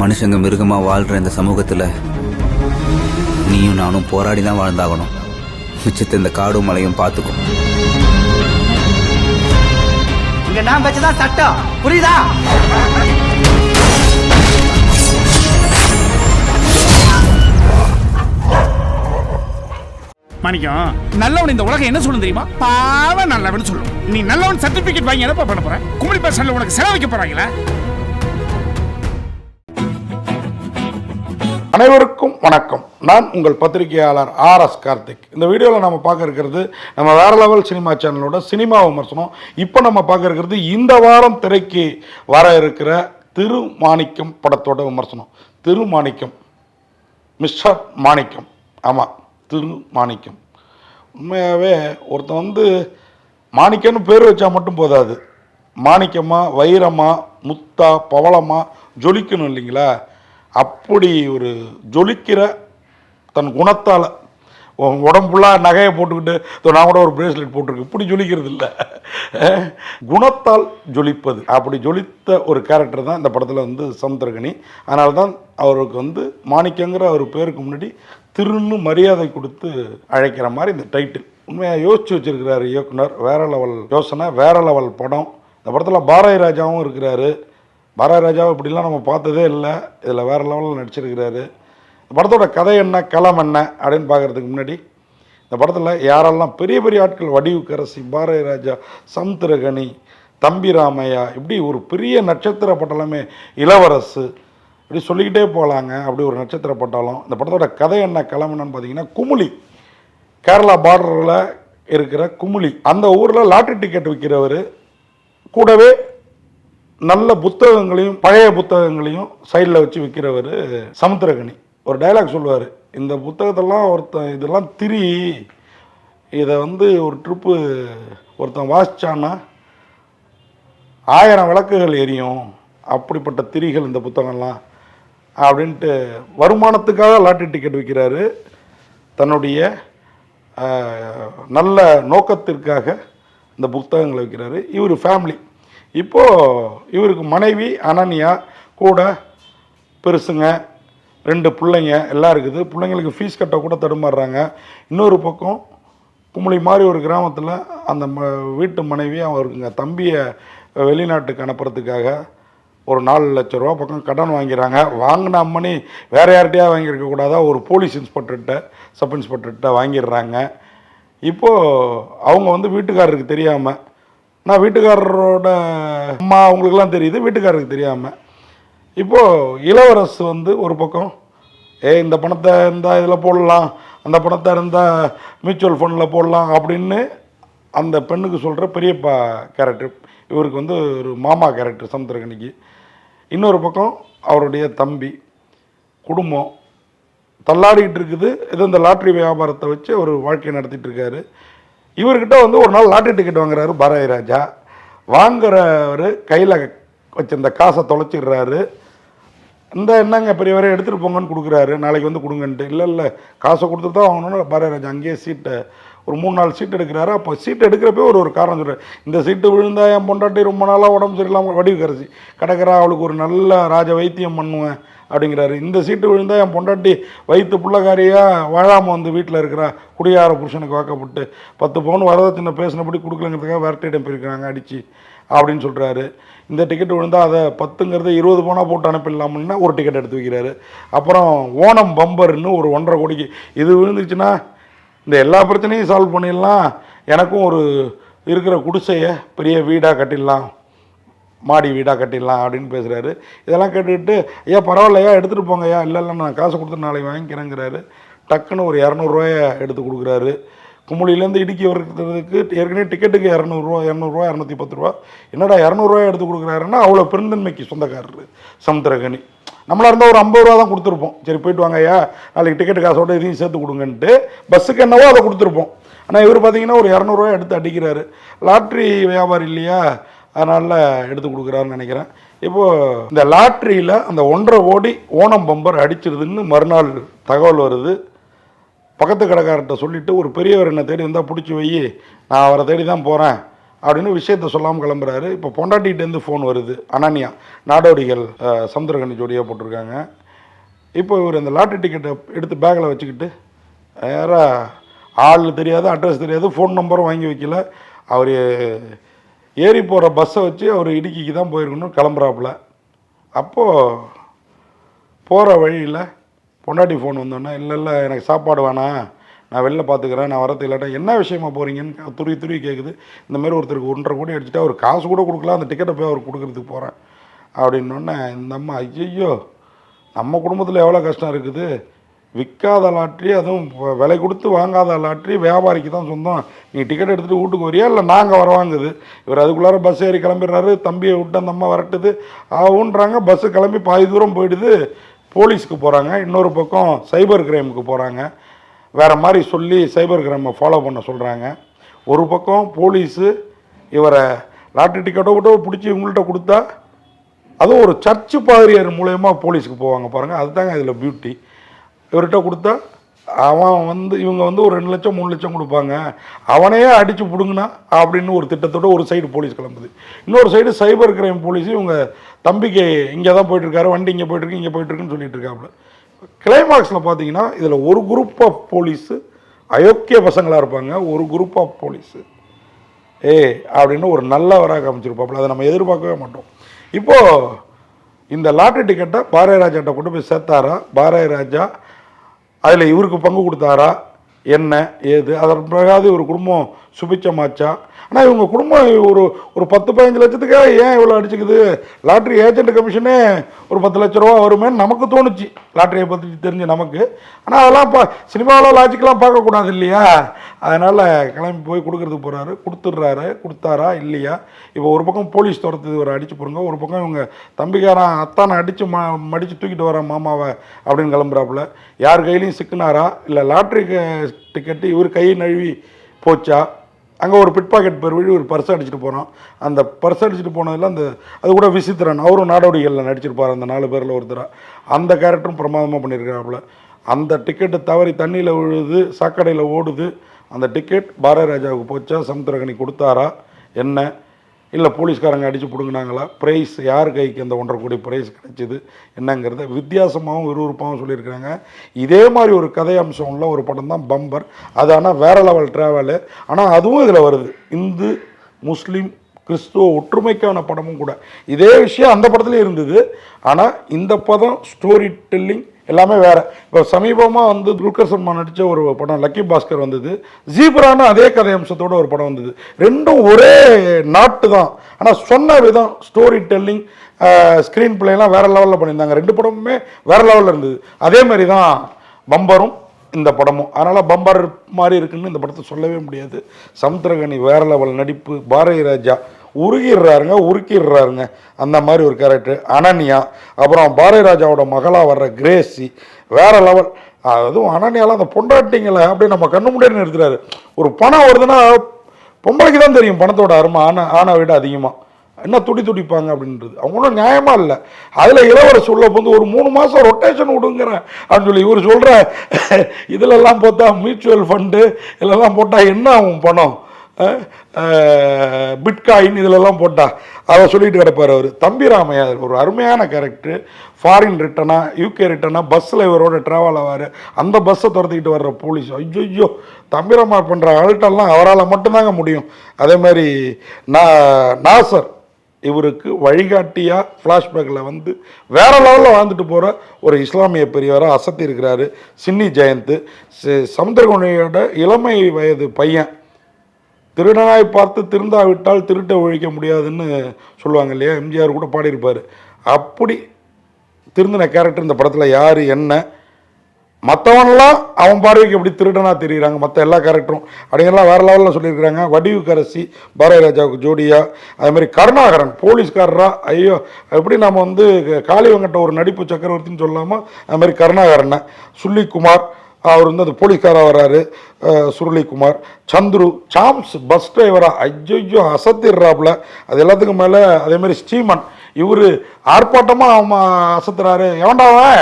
மனுஷங்க மிருகமா வாழ்ற இந்த சமூகத்துல நீயும் நானும் போராடி தான் வாழ்ந்தாகணும். மிச்சத்தை இந்த காடும் மலையும் பார்த்துக்கும். இங்க நான் வச்சதான் சட்டம், புரியுதா? மாணிக்கம், நல்லவன் இந்த உலகம் என்ன சொல்லும் தெரியுமா? பாவ நல்லவன் சொல்லும். நீ நல்லவன் சர்டிபிகேட் வாங்கி என்னப்பா பண்ண போற? குமரி பஸ் ஸ்டாண்ட்ல உனக்கு செலவு வைக்க போறாங்களா? அனைவருக்கும் வணக்கம். நான் உங்கள் பத்திரிகையாளர் RS கார்த்திக். இந்த வீடியோவில் நம்ம பார்க்க இருக்கிறது நம்ம வேற லெவல் சினிமா சேனலோட சினிமா விமர்சனம். இப்போ நம்ம பார்க்க இருக்கிறது இந்த வாரம் திரைக்கு வர இருக்கிற திருமாணிக்கம் படத்தோட விமர்சனம். திருமாணிக்கம், மிஸ்டர் மாணிக்கம். ஆமாம், திருமாணிக்கம். உண்மையாகவே ஒருத்தன் மாணிக்கம்னு பேர் வச்சா மட்டும் போதாது. மாணிக்கமா, வைரமா, முத்தா, பவளமா ஜொலிக்கணும் இல்லைங்களா? அப்படி ஒரு ஜொலிக்கிற தன் குணத்தால் உடம்புலாம் நகையை போட்டுக்கிட்டு நான் கூட ஒரு பிரேஸ்லெட் போட்டிருக்கேன். இப்படி ஜொலிக்கிறது இல்லை, குணத்தால் ஜொலிப்பது. அப்படி ஜொலித்த ஒரு கேரக்டர் தான் இந்த படத்தில் சமுத்திரகனி. அதனால தான் அவருக்கு மாணிக்கங்கிற ஒரு பேருக்கு முன்னாடி திருன்னு மரியாதை கொடுத்து அழைக்கிற மாதிரி இந்த டைட்டில். உண்மையாக யோசித்து வச்சுருக்கிறாரு இயக்குனர். வேற லெவல் யோசனை, வேற லெவல் படம். இந்த படத்தில் பாரதி ராஜாவும் இருக்கிறாரு. பாரதி ராஜாவை இப்படிலாம் நம்ம பார்த்ததே இல்லை. இதில் வேறு லெவலில் நடிச்சிருக்கிறாரு. இந்த படத்தோட கதை என்ன, களம் என்ன அப்படின்னு பார்க்குறதுக்கு முன்னாடி இந்த படத்தில் யாரெல்லாம் பெரிய பெரிய ஆட்கள், வடிவுக்கரசி, பாரதி ராஜா, சமுத்திரகனி, தம்பி ராமையா, இப்படி ஒரு பெரிய நட்சத்திர பட்டாளமே, இளவரசு, இப்படி சொல்லிக்கிட்டே போகலாங்க. அப்படி ஒரு நட்சத்திர பட்டாளம். இந்த படத்தோட கதை என்ன, களம் என்னன்னு பார்த்தீங்கன்னா, குமுளி, கேரளா பார்டரில் இருக்கிற குமுளி, அந்த ஊரில் லாட்ரி டிக்கெட் விற்கிறவர், கூடவே நல்ல புத்தகங்களையும் பழைய புத்தகங்களையும் சைடில் வச்சு விற்கிறவர் சமுத்திரகனி. ஒரு டைலாக் சொல்லுவார், இந்த புத்தகத்தெல்லாம் இதெல்லாம் திரி, இதை ஒரு ட்ரிப்பு ஒருத்தன் வாசித்தான்னா 1000 விளக்குகள் எரியும், அப்படிப்பட்ட திரிகள் இந்த புத்தகம்லாம் அப்படின்ட்டு வருமானத்துக்காக லாட்ரி டிக்கெட் விற்கிறாரு. தன்னுடைய நல்ல நோக்கத்திற்காக இந்த புத்தகங்களை விற்கிறாரு. இவர் ஃபேமிலி. இப்போது இவருக்கு மனைவி அனன்யா, கூட பெருசுங்க 2 பிள்ளைங்க எல்லாம் இருக்குது. பிள்ளைங்களுக்கு ஃபீஸ் கட்ட கூட தடுமாறுறாங்க. இன்னொரு பக்கம் குமுளி மாதிரி ஒரு கிராமத்தில் அந்த வீட்டு மனைவி அவருக்குங்க தம்பியை வெளிநாட்டுக்கு அனுப்புறதுக்காக ஒரு 4 லட்ச ரூபா பக்கம் கடன் வாங்கிறாங்க. வாங்கின அம்மனி வேறு யார்கிட்டையா வாங்கியிருக்கக்கூடாதா, ஒரு போலீஸ் இன்ஸ்பெக்டர்கிட்ட, சப் இன்ஸ்பெக்டர்கிட்ட வாங்கிடுறாங்க. இப்போது அவங்க வீட்டுக்காரருக்கு தெரியாமல், நான் வீட்டுக்காரரோட அம்மா அவங்களுக்கெல்லாம் தெரியுது, வீட்டுக்காரருக்கு தெரியாமல். இப்போது இளவரசு ஒரு பக்கம் இந்த பணத்தை இருந்தால் இதில் போடலாம், அந்த பணத்தை இருந்தால் மியூச்சுவல் ஃபண்டில் போடலாம் அப்படின்னு அந்த பெண்ணுக்கு சொல்கிற பெரியப்பா கேரக்டர். இவருக்கு ஒரு மாமா கேரக்டர் சமுத்திரகனிக்கு. இன்னொரு பக்கம் அவருடைய தம்பி, குடும்பம் தள்ளாடிக்கிட்டு இருக்குது. இந்த லாட்ரி வியாபாரத்தை வச்சு அவர் வாழ்க்கையை நடத்திட்டு இருக்காரு. இவர்கிட்ட ஒரு நாள் லாட்ரி டிக்கெட் வாங்குறாரு பாரதி ராஜா. வாங்குறவர் கையில் வச்சிருந்த காசை தொலைச்சிடுறாரு. என்னங்க பெரியவரை எடுத்துகிட்டு போங்கன்னு கொடுக்குறாரு, நாளைக்கு கொடுங்கன்ட்டு. இல்லை காசை கொடுத்துட்டு தான் வாங்கணும்னு பாரதி ராஜா அங்கேயே சீட்டை ஒரு 3-4 சீட் எடுக்கிறாரு. அப்போ சீட்டு எடுக்கிறப்பே ஒரு காரணம் சொல்கிறார், இந்த சீட்டு விழுந்தா என் பொண்டாட்டி ரொம்ப நாளாக உடம்பு சரியில்லாமல் வடிவுக்கரசி கிடக்கிறா, அவளுக்கு ஒரு நல்ல ராஜ வைத்தியம் பண்ணுவேன் அப்படிங்கிறாரு. இந்த சீட்டு விழுந்தால் என் பொண்டாட்டி வயிற்று பிள்ளைக்காரியாக வாழாமல் வீட்டில் இருக்கிறா, குடியார புருஷனுக்கு வாக்கப்பட்டு 10 பவுன் வரதட்சணை பேசினபடி கொடுக்கலங்கிறதுக்காக விரட்டிடம் போயிருக்கிறாங்க அடித்து அப்படின்னு சொல்கிறாரு. இந்த டிக்கெட் விழுந்தால் அதை 10ங்கிறத 20 பவுனாக போட்டு அனுப்பிடலாம்னா ஒரு டிக்கெட் எடுத்து வைக்கிறாரு. அப்புறம் ஓணம் பம்பர்னு ஒரு 1.5 கோடிக்கு இது விழுந்துச்சுன்னா இந்த எல்லா பிரச்சனையும் சால்வ் பண்ணிடலாம், எனக்கும் ஒரு இருக்கிற குடிசையை பெரிய வீடாக கட்டிடலாம், மாடி வீடாக கட்டிடலாம் அப்படின்னு பேசுகிறாரு. இதெல்லாம் கேட்டுக்கிட்டு, ஐயா பரவாயில்லையா எடுத்துகிட்டு போங்க ஐயா, இல்லை நான் காசை கொடுத்து நாளைக்கு வாங்கிக்கிறேங்கிறாரு. டக்குன்னு ஒரு 200 ரூபாயை எடுத்து கொடுக்குறாரு. குமுளிலேருந்து இடுக்கி வர்றதுக்கு ஏற்கனவே டிக்கெட்டுக்கு 200 ரூபா 210 ரூபா. என்னடா 200 ரூபாய் எடுத்து கொடுக்குறாருன்னா அவ்வளோ பெருந்தன்மைக்கு சொந்தக்காரர் சமுத்திரகனி. நம்மளாக இருந்தால் ஒரு 50 ரூபா தான் கொடுத்துருப்போம். சரி போயிட்டு வாங்க ஐயா, நாளைக்கு டிக்கெட்டு காசோட இதையும் சேர்த்து கொடுங்கன்ட்டு பஸ்ஸுக்கு என்னவோ அதை கொடுத்துருப்போம். ஆனால் இவர் பார்த்தீங்கன்னா ஒரு 200 ரூபாய் எடுத்து அடிக்கிறாரு. லாட்ரி வியாபாரி இல்லையா, அதனால் எடுத்து கொடுக்குறாருன்னு நினைக்கிறேன். இப்போது இந்த லாட்ரியில் அந்த 1.5 கோடி ஓணம் பம்பர் அடிச்சிருதுன்னு மறுநாள் தகவல் வருது. பக்கத்து கடைக்காரர்கிட்ட சொல்லிவிட்டு, ஒரு பெரியவர் என்னை தேடி வந்தால் பிடிச்சி வை, நான் அவரை தேடி தான் போகிறேன் அப்படின்னு விஷயத்த சொல்லாமல் கிளம்புறாரு. இப்போ பொண்டாட்டிகிட்டேருந்து ஃபோன் வருது. அனன்யா நாடோடிகள் சமுத்திரகனி ஜோடியாக போட்டிருக்காங்க. இப்போ இவர் அந்த லாட்டரி டிக்கெட்டை எடுத்து பேக்கில் வச்சுக்கிட்டு நேராக ஆள் தெரியாது, அட்ரஸ் தெரியாது, ஃபோன் நம்பரும் வாங்கி வைக்கல. அவர் ஏறி போகிற பஸ்ஸை வச்சு அவர் இடுக்கிக்கு தான் போயிருக்கணும் கிளம்புறாப்புல. அப்போது போகிற வழியில் பொண்டாட்டி ஃபோன் வந்தோன்னே, இல்லை எனக்கு சாப்பாடு வேணாம், நான் வெளில பார்த்துக்கிறேன், நான் வரது இல்லாட்டா. என்ன விஷயமா போகிறீங்கன்னு துருவி கேட்குது. இந்தமாரி ஒருத்தருக்கு 1.5 கோடி அடிச்சுட்டு அவர் காசு கூட கொடுக்கல, அந்த டிக்கெட்டை போய் அவர் கொடுக்குறதுக்கு போகிறேன் அப்படின்னோடனே இந்த அம்மா, ஐயோ நம்ம குடும்பத்தில் எவ்வளோ கஷ்டம் இருக்குது, விற்காத லாட்ரி, அதுவும் விலை கொடுத்து வாங்காத லாட்ரி வியாபாரிக்கு தான் சொந்தம், நீ டிக்கெட் எடுத்துகிட்டு வீட்டுக்கு வரியா இல்லை நாங்கள் வரவாங்குது. இவர் அதுக்குள்ளார பஸ் ஏறி கிளம்பிடுறாரு. தம்பியை விட்டு அந்த அம்மா வரட்டுது ஆகுன்றாங்க. பஸ்ஸு கிளம்பி பாதி தூரம் போயிடுது. போலீஸுக்கு போகிறாங்க. இன்னொரு பக்கம் சைபர் கிரைமுக்கு போகிறாங்க. வேறு மாதிரி சொல்லி சைபர் கிரைமை ஃபாலோ பண்ண சொல்கிறாங்க. ஒரு பக்கம் போலீஸு இவரை லாட்ரி டிக்கெட்டோ விட்டோ பிடிச்சி இவங்கள்ட்ட கொடுத்தா, அதுவும் ஒரு சர்ச்சு பாதிரியார் மூலயமா போலீஸுக்கு போவாங்க பாருங்கள். அதுதாங்க இதில் பியூட்டி. இவர்கிட்ட கொடுத்தா அவன் இவங்க 2 லட்சம் 3 லட்சம் கொடுப்பாங்க, அவனையே அடித்து பிடுங்கினா அப்படின்னு ஒரு திட்டத்தோட ஒரு சைடு போலீஸ் கிளம்புது. இன்னொரு சைடு சைபர் கிரைம் போலீஸ் இவங்க தம்பிக்கு இங்கே தான் போயிட்டுருக்காரு, வண்டி இங்கே போயிட்டுருக்கு, இங்கே போயிட்டுருக்குன்னு சொல்லிட்டு இருக்காப்புல. கிளைமாக்ஸில் பார்த்தீங்கன்னா இதில் ஒரு குரூப் ஆஃப் போலீஸு அயோக்கிய பசங்களாக இருப்பாங்க, ஒரு குரூப் ஆஃப் போலீஸு அப்படின்னு ஒரு நல்லவராக காமிச்சிருப்பாப்புல. அதை நம்ம எதிர்பார்க்கவே மாட்டோம். இப்போது இந்த லாட்ரி டிக்கெட்டை பாரதிராஜாட்ட கொண்டு போய் சேர்த்தாரா, பாரதிராஜா அதில் இவருக்கு பங்கு கொடுத்தாரா, என்ன ஏது, அதன் பிறகாவது ஒரு குடும்பம் சுபிச்சமாச்சா? ஆனால் இவங்க குடும்பம் ஒரு 10-15 லட்சத்துக்காக ஏன் இவ்வளோ அடிச்சுக்குது? லாட்ரி ஏஜென்ட் கமிஷனே ஒரு 10 லட்ச ரூபா வருமேன்னு நமக்கு தோணுச்சு, லாட்ரியை பற்றி தெரிஞ்சு நமக்கு. ஆனால் அதெல்லாம் இப்போ சினிமாவில் லாஜிக்கெலாம் பார்க்கக்கூடாது இல்லையா? அதனால் கிளம்பி போய் கொடுக்கறதுக்கு போகிறாரு. கொடுத்தாரா இல்லையா? இப்போ ஒரு பக்கம் போலீஸ் துரத்துது, ஒரு அடிச்சு போடுங்க, ஒரு பக்கம் இவங்க தம்பிக்காரன் அத்தானை அடித்து மடித்து தூக்கிட்டு வர மாமாவை அப்படின்னு கிளம்புறாப்புல. யார் கையிலையும் சிக்கினாரா, இல்லை லாட்ரி டிக்கெட்டு இவர் கை நழுவி போச்சா? அங்கே ஒரு பிட் பாக்கெட் பேர் வழி ஒரு பர்ஸ் அடிச்சுட்டு போகிறோம். அந்த பர்ஸ் அடிச்சுட்டு போனதில் அது கூட விசித்திரன், அவரும் நாடோடிகளில் நடிச்சிருப்பார், அந்த 4 பேரில் ஒருத்தராக. அந்த கேரக்டரும் பிரமாதமாக பண்ணியிருக்காப்புல. அந்த டிக்கெட்டு தவறி தண்ணியில் விழுது, சாக்கடையில் ஓடுது. அந்த டிக்கெட் பாரதிராஜாவுக்கு போச்சா, சமுத்திரகனி கொடுத்தாரா, என்ன இல்லை போலீஸ்காரங்க அடித்து பிடுங்கினாங்களா, ப்ரைஸ் யார் கைக்கு அந்த 1.5 கோடி ப்ரைஸ் கிடைச்சிது என்னங்கிறத வித்தியாசமாகவும் விறுவிறுப்பாகவும் சொல்லியிருக்கிறாங்க. இதே மாதிரி ஒரு கதை அம்சம் உள்ள ஒரு படம் தான் பம்பர். அது ஆனால் வேறு லெவல் ட்ராவலு. ஆனால் அதுவும் இதில் வருது. இந்து முஸ்லீம் கிறிஸ்துவ ஒற்றுமைக்கான படமும் கூட. இதே விஷயம் அந்த படத்துலேயும் இருந்தது. ஆனால் இந்த படம் ஸ்டோரி டெல்லிங் எல்லாமே வேறு. இப்போ சமீபமாக துல்கர் சல்மான் நடித்த ஒரு படம் லக்கி பாஸ்கர் வந்தது. ஜீப்ரான்னு அதே கதை அம்சத்தோட ஒரு படம் வந்தது. ரெண்டும் ஒரே நாட்டு தான், ஆனால் சொன்ன விதம், ஸ்டோரி டெல்லிங், ஸ்க்ரீன் பிளேலாம் வேறு லெவலில் பண்ணியிருந்தாங்க. 2 படமுமே வேறு லெவலில் இருந்தது. அதே மாதிரி தான் பம்பரும் இந்த படமும். அதனால் பம்பர் மாதிரி இருக்குன்னு இந்த படத்தை சொல்லவே முடியாது. சமுத்திரகனி வேறு லெவல் நடிப்பு. பாரதிராஜா உருக்கிடுறாருங்க அந்த மாதிரி ஒரு கேரக்டர். அனன்யா, அப்புறம் பாரதிராஜாவோட மகளாக வர்ற கிரேசி வேறு லெவல். அதுவும் அனன்யாலாம் அந்த பொண்டாட்டிங்களை அப்படியே நம்ம கண்ணு முன்னாடி நிறுத்துறாரு. ஒரு பணம் வருதுன்னா பொம்பளைக்கு தான் தெரியும் பணத்தோட அருமை, ஆனை விட அதிகமாக என்ன துடிப்பாங்க அப்படின்றது. அவங்க ஒன்றும் நியாயமாக இல்லை. அதில் இளவரசு உள்ள வந்து ஒரு 3 மாதம் ரொட்டேஷன் விடுங்கிறேன் அப்படின்னு சொல்லி இவர் சொல்கிற. இதிலெல்லாம் போட்டால் மியூச்சுவல் ஃபண்டு இதெல்லாம் போட்டால் என்ன ஆகும் பணம், பிட்காயின் இதிலெல்லாம் போட்டால் அதை சொல்லிட்டு கிடப்பார் அவர். தம்பிராமையா ஒரு அருமையான கேரக்டர். ஃபாரின் ரிட்டனா யூகே ரிட்டனா பஸ்ஸில் இவரோட ட்ராவல் ஆவார். அந்த பஸ்ஸை துரத்திக்கிட்டு வர்ற போலீஸ், ஐயோ தம்பிராமா பண்ணுற அல்ட்டெல்லாம் அவரால் மட்டும்தாங்க முடியும். அதே மாதிரி நாசர் இவருக்கு வழிகாட்டியாக ஃப்ளாஷ்பேக்கில் வேறு லெவலில் வாழ்ந்துட்டு போகிற ஒரு இஸ்லாமிய பெரியவராக அசத்தி இருக்கிறாரு. சின்னி ஜெயந்த் சமுத்திரகனியோட இளமை வயது பையன். திருடனாய் பார்த்து திருந்தாவிட்டால் திருட்டை ஒழிக்க முடியாதுன்னு சொல்லுவாங்க இல்லையா, எம்ஜிஆர் கூட பாடியிருப்பார். அப்படி திருந்தின கேரக்டர் இந்த படத்தில் யார் என்ன, மற்றவனெல்லாம் அவன் பார்வைக்கு எப்படி திருடனாக தெரியுறாங்க மற்ற எல்லா கேரக்டரும் அப்படிங்கிறலாம் வேறு லெவலில் சொல்லியிருக்கிறாங்க. வடிவுக்கரசி பாரதிராஜாவுக்கு ஜோடியாக, அதேமாதிரி கருணாகரன் போலீஸ்காரராக, ஐயோ எப்படி நம்ம காளிவங்கட்ட ஒரு நடிப்பு சக்கரவர்த்தின்னு சொல்லாமல் அதுமாதிரி கருணாகரனை. சுள்ளிக்குமார் அவர் அந்த போலீஸ்காராக வர்றாரு. சுருளிக்குமார், சந்துரு, சாம்ஸ் பஸ் டிரைவராக ஐயோ அசத்திடுறாப்புல. அது எல்லாத்துக்கும் மேலே அதேமாதிரி ஸ்டீமன் இவர் ஆர்ப்பாட்டமாக அவன் அசத்துறாரு. எவன்டாவன்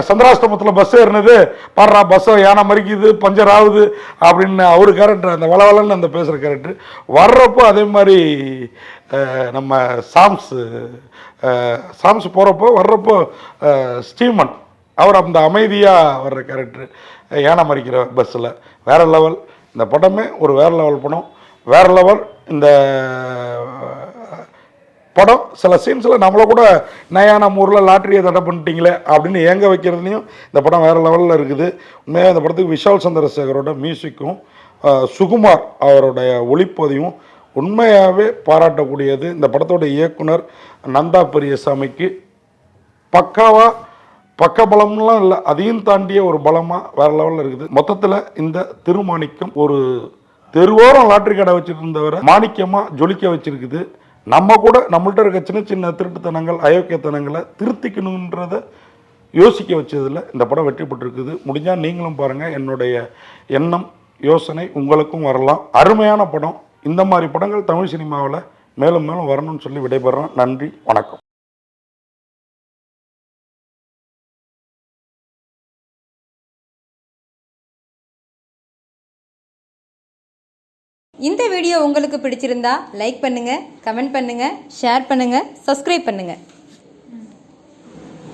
சந்திராஷ்டமத்தில் பஸ் ஏறினது பாடுறா, பஸ்ஸை யானை மறிக்குது, பஞ்சர் ஆகுது அப்படின்னு அவரு கேரக்டர், அந்த வளவலன்னு அந்த பேசுகிற கேரக்டர் வர்றப்போ அதே மாதிரி நம்ம சாம்ஸ் போகிறப்போ வர்றப்போ ஸ்டீமன் அவர் அந்த அமைதியாக வர்ற கேரக்டர் யானை மறிக்கிற பஸ்ஸில் வேறு லெவல். இந்த படமே ஒரு வேறு லெவல் படம், வேறு லெவல். இந்த படம் சில சீன்ஸில் நம்மளை கூட நம்ம ஊரில் லாட்ரியை தடை பண்ணிட்டீங்களே அப்படின்னு ஏங்க வைக்கிறதுலையும் இந்த படம் வேறு லெவலில் இருக்குது. உண்மையாக இந்த படத்துக்கு விஷால் சந்திரசேகரோட மியூசிக்கும் சுகுமார் அவருடைய ஒளிப்பதிவும் உண்மையாகவே பாராட்டக்கூடியது. இந்த படத்தோட இயக்குனர் நந்தா பெரியசாமிக்கு பக்காவாக பக்கபலம்லாம் இல்லை, அதையும் தாண்டிய ஒரு பலமாக வேறு லெவலில் இருக்குது. மொத்தத்தில் இந்த திருமாணிக்கம் ஒரு தெருவோரம் லாட்ரி கடை வச்சுட்டு இருந்தவரை மாணிக்கமாக ஜொலிக்க வச்சுருக்குது. நம்ம கூட நம்மள்ட்ட இருக்க சின்ன சின்ன திருட்டுத்தனங்கள் அயோக்கியத்தனங்களை திருத்திக்கணுன்றதை யோசிக்க வச்சதில் இந்த படம் வெற்றி பெற்றிருக்குது. முடிஞ்சால் நீங்களும் பாருங்கள். என்னுடைய எண்ணம் யோசனை உங்களுக்கும் வரலாம். அருமையான படம். இந்த மாதிரி படங்கள் தமிழ் சினிமாவில் மேலும் மேலும் வரணும்னு சொல்லி விடைபெறேன். நன்றி, வணக்கம். இந்த வீடியோ உங்களுக்கு பிடிச்சிருந்தா லைக் பண்ணுங்க, கமெண்ட் பண்ணுங்க, ஷேர் பண்ணுங்க, சப்ஸ்கிரைப் பண்ணுங்க.